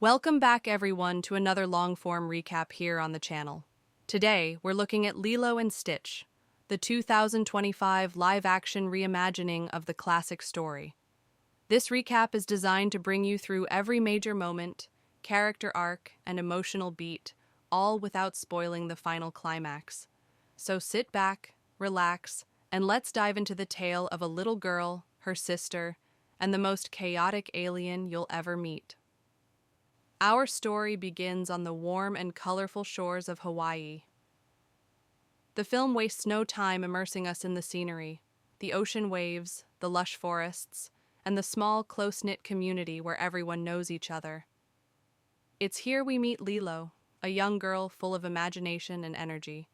Welcome back, everyone, to another long-form recap here on the channel. Today, we're looking at Lilo and Stitch, the 2025 live-action reimagining of the classic story. This recap is designed to bring you through every major moment, character arc, and emotional beat, all without spoiling the final climax. So sit back, relax, and let's dive into the tale of a little girl, her sister, and the most chaotic alien you'll ever meet. Our story begins on the warm and colorful shores of Hawaii. The film wastes no time immersing us in the scenery, the ocean waves, the lush forests, and the small, close-knit community where everyone knows each other. It's here we meet Lilo, a young girl full of imagination and energy.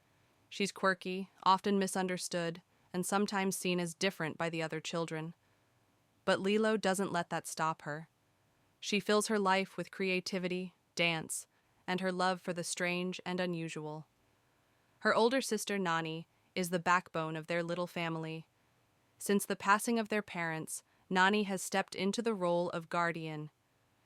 She's quirky, often misunderstood, and sometimes seen as different by the other children. But Lilo doesn't let that stop her. She fills her life with creativity, dance, and her love for the strange and unusual. Her older sister, Nani, is the backbone of their little family. Since the passing of their parents, Nani has stepped into the role of guardian.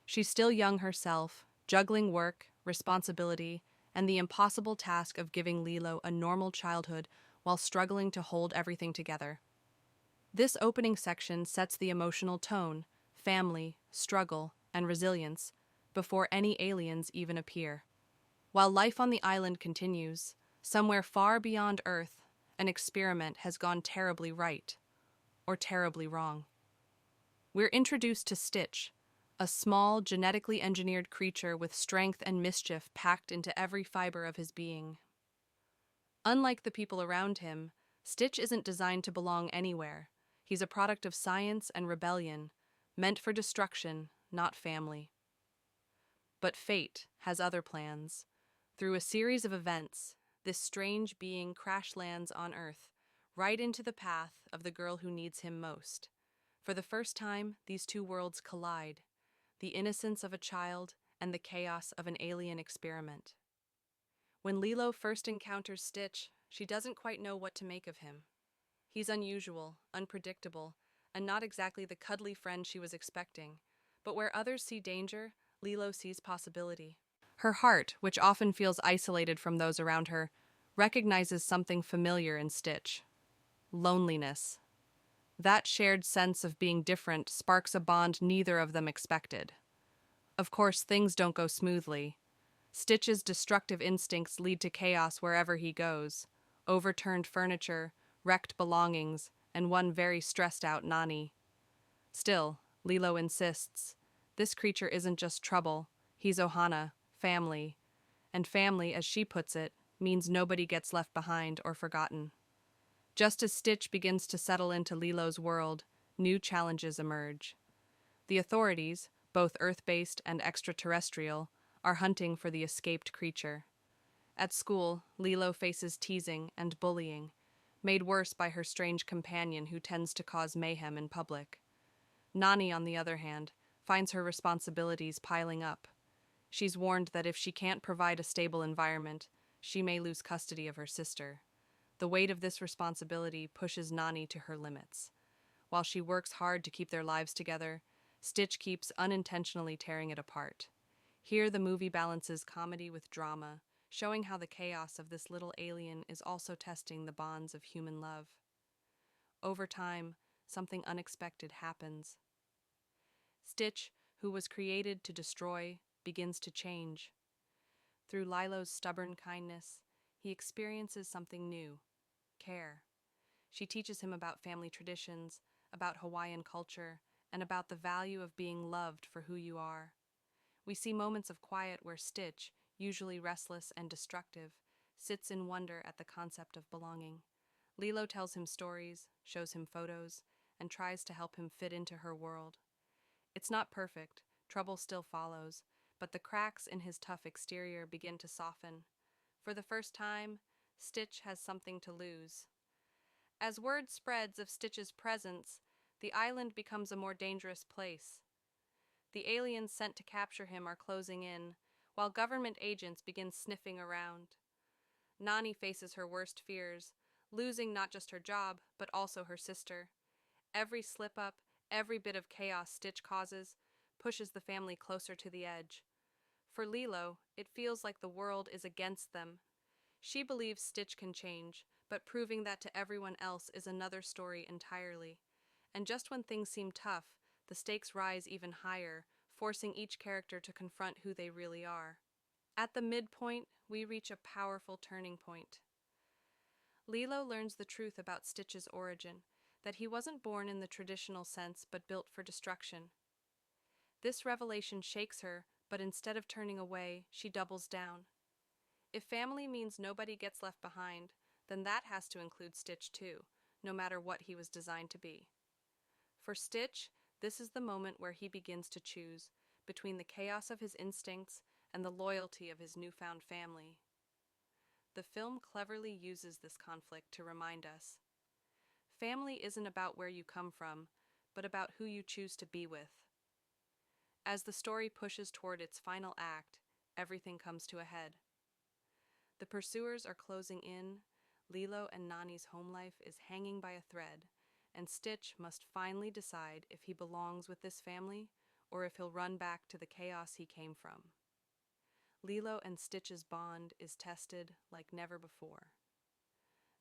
She's still young herself, juggling work, responsibility, and the impossible task of giving Lilo a normal childhood while struggling to hold everything together. This opening section sets the emotional tone, family, struggle, and resilience before any aliens even appear. While life on the island continues, somewhere far beyond Earth, an experiment has gone terribly right, or terribly wrong. We're introduced to Stitch, a small, genetically engineered creature with strength and mischief packed into every fiber of his being. Unlike the people around him, Stitch isn't designed to belong anywhere. He's a product of science and rebellion, meant for destruction, not family. But fate has other plans. Through a series of events, this strange being crash lands on Earth, right into the path of the girl who needs him most. For the first time, these two worlds collide, the innocence of a child and the chaos of an alien experiment. When Lilo first encounters Stitch, she doesn't quite know what to make of him. He's unusual, unpredictable, and not exactly the cuddly friend she was expecting. But where others see danger, Lilo sees possibility. Her heart, which often feels isolated from those around her, recognizes something familiar in Stitch: loneliness. That shared sense of being different sparks a bond neither of them expected. Of course, things don't go smoothly. Stitch's destructive instincts lead to chaos wherever he goes: overturned furniture, wrecked belongings, and one very stressed-out Nani. Still, Lilo insists, this creature isn't just trouble, he's ohana, family. And family, as she puts it, means nobody gets left behind or forgotten. Just as Stitch begins to settle into Lilo's world, new challenges emerge. The authorities, both Earth-based and extraterrestrial, are hunting for the escaped creature. At school, Lilo faces teasing and bullying, made worse by her strange companion who tends to cause mayhem in public. Nani, on the other hand, finds her responsibilities piling up. She's warned that if she can't provide a stable environment, she may lose custody of her sister. The weight of this responsibility pushes Nani to her limits. While she works hard to keep their lives together, Stitch keeps unintentionally tearing it apart. Here, the movie balances comedy with drama, showing how the chaos of this little alien is also testing the bonds of human love. Over time, something unexpected happens. Stitch, who was created to destroy, begins to change. Through Lilo's stubborn kindness, he experiences something new: care. She teaches him about family traditions, about Hawaiian culture, and about the value of being loved for who you are. We see moments of quiet where Stitch, usually restless and destructive, sits in wonder at the concept of belonging. Lilo tells him stories, shows him photos, and tries to help him fit into her world. It's not perfect, trouble still follows, but the cracks in his tough exterior begin to soften. For the first time, Stitch has something to lose. As word spreads of Stitch's presence, the island becomes a more dangerous place. The aliens sent to capture him are closing in, while government agents begin sniffing around. Nani faces her worst fears, losing not just her job, but also her sister. Every slip-up, every bit of chaos Stitch causes, pushes the family closer to the edge. For Lilo, it feels like the world is against them. She believes Stitch can change, but proving that to everyone else is another story entirely. And just when things seem tough, the stakes rise even higher, forcing each character to confront who they really are. At the midpoint, we reach a powerful turning point. Lilo learns the truth about Stitch's origin, that he wasn't born in the traditional sense but built for destruction. This revelation shakes her, but instead of turning away, she doubles down. If family means nobody gets left behind, then that has to include Stitch too, no matter what he was designed to be. For Stitch, this is the moment where he begins to choose between the chaos of his instincts and the loyalty of his newfound family. The film cleverly uses this conflict to remind us family isn't about where you come from, but about who you choose to be with. As the story pushes toward its final act, everything comes to a head. The pursuers are closing in, Lilo and Nani's home life is hanging by a thread, and Stitch must finally decide if he belongs with this family or if he'll run back to the chaos he came from. Lilo and Stitch's bond is tested like never before.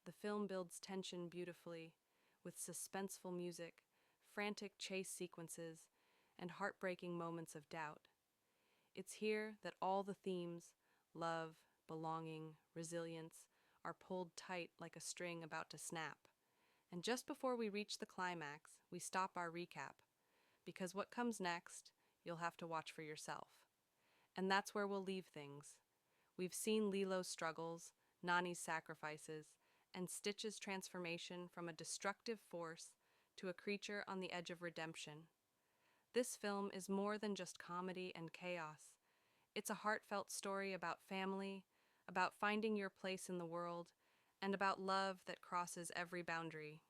The film builds tension beautifully, with suspenseful music, frantic chase sequences, and heartbreaking moments of doubt. It's here that all the themes, love, belonging, resilience, are pulled tight like a string about to snap. And just before we reach the climax, we stop our recap, because what comes next, you'll have to watch for yourself. And that's where we'll leave things. We've seen Lilo's struggles, Nani's sacrifices, and Stitch's transformation from a destructive force to a creature on the edge of redemption. This film is more than just comedy and chaos. It's a heartfelt story about family, about finding your place in the world, and about love that crosses every boundary.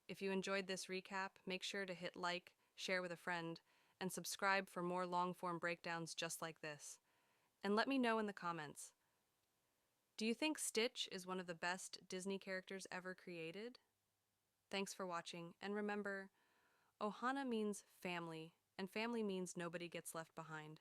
If you enjoyed this recap, make sure to hit like, share with a friend, and subscribe for more long-form breakdowns just like this. And let me know in the comments, do you think Stitch is one of the best Disney characters ever created? Thanks for watching, and remember, ohana means family, and family means nobody gets left behind.